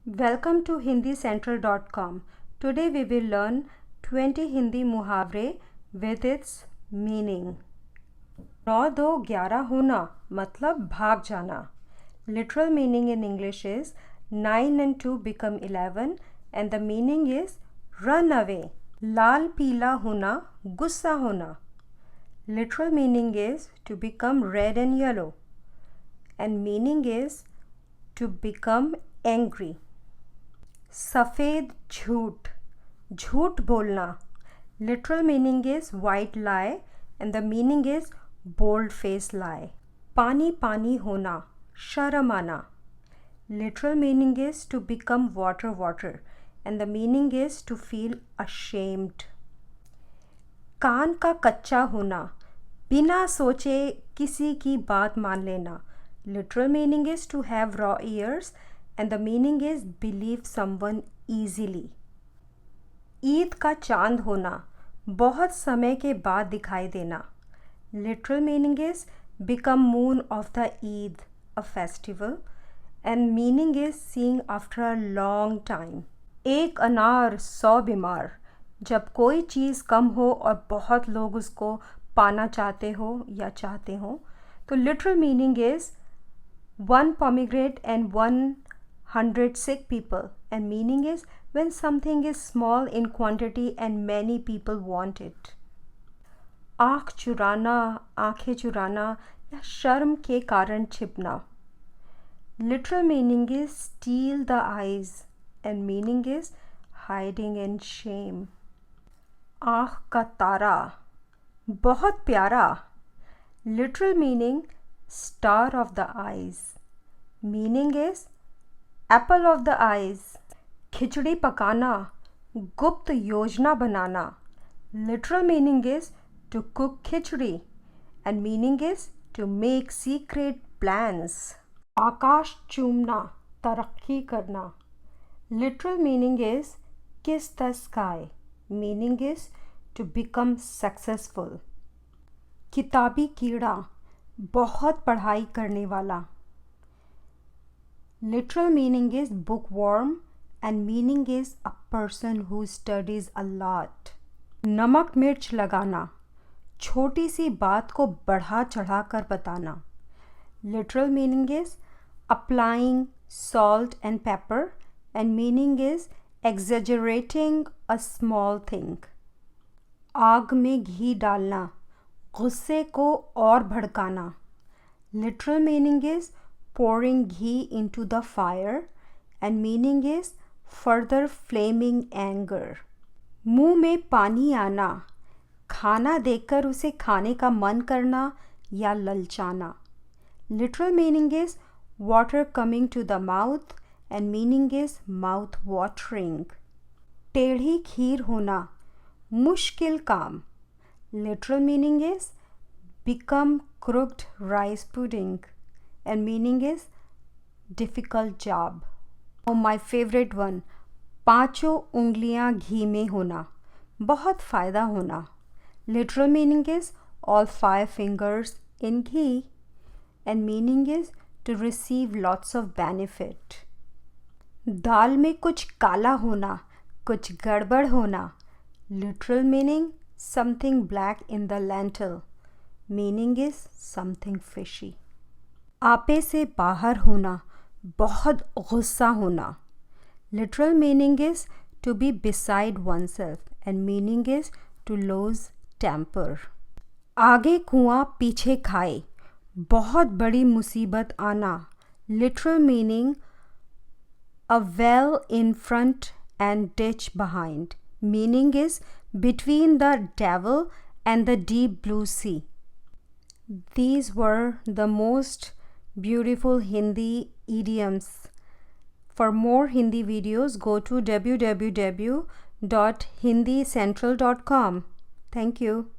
Welcome to HindiCentral.com. Today we will learn 20 Hindi मुहावरे with its meaning. 9 2 11 होना मतलब भाग जाना. Literal meaning in English is 9 and 2 become 11 and the meaning is run away. लाल पीला होना गुस्सा होना. Literal meaning is to become red and yellow and meaning is to become angry. सफ़ेद झूठ झूठ बोलना. Literal meaning is white lie and the meaning is bold face lie. पानी पानी होना शर्म आना. Literal meaning is to become water water and the meaning is to feel ashamed. कान का कच्चा होना बिना सोचे किसी की बात मान लेना. Literal meaning is to have raw ears and the meaning is believe someone easily. Eid का चांद होना बहुत समय के बाद दिखाई देना. Literal meaning is become moon of the Eid, a festival, and meaning is seeing after a long time. एक अनार 100 बीमार. जब कोई चीज़ कम हो और बहुत लोग उसको पाना चाहते हो या चाहते हो तो literal meaning is 1 pomegranate and 100 sick people and meaning is when something is small in quantity and many people want it. आँख चुराना आँखें चुराना या शर्म के कारण छिपना. Literal meaning is steal the eyes and meaning is hiding in shame. आँख का तारा बहुत प्यारा. Literal meaning star of the eyes. Meaning is apple of the eyes. खिचड़ी पकाना गुप्त योजना बनाना. Literal meaning is to cook khichdi and meaning is to make secret plans. आकाश चूमना तरक्की करना. Literal meaning is kiss the sky. Meaning is to become successful. किताबी कीड़ा बहुत पढ़ाई करने वाला. Literal meaning is bookworm and meaning is a person who studies a lot. नमक मिर्च लगाना छोटी सी बात को बढ़ा चढ़ा कर बताना. Literal meaning is applying salt and pepper and meaning is exaggerating a small thing. आग में घी डालना गुस्से को और भड़काना. Literal meaning is pouring ghee into the fire and meaning is further flaming anger. मुंह में पानी आना खाना देखकर उसे खाने का मन करना या ललचाना. Literal meaning is water coming to the mouth and meaning is mouth watering. टेढ़ी खीर होना मुश्किल काम. Literal meaning is become crooked rice pudding and meaning is difficult job. Oh, my favorite one, पांचों उंगलियां घी में होना बहुत फ़ायदा होना. Literal meaning is all 5 fingers in ghee and meaning is to receive lots of benefit. दाल में कुछ काला होना कुछ गड़बड़ होना. Literal meaning something black in the lentil. Meaning is something fishy. आपे से बाहर होना बहुत गुस्सा होना. Literal meaning is to be beside oneself and meaning is to lose temper. आगे कुआं पीछे खाए बहुत बड़ी मुसीबत आना. Literal meaning a well in front and ditch behind. Meaning is between the devil and the deep blue sea. These were the most beautiful Hindi idioms. For more Hindi videos, go to www.hindicentral.com. Thank you.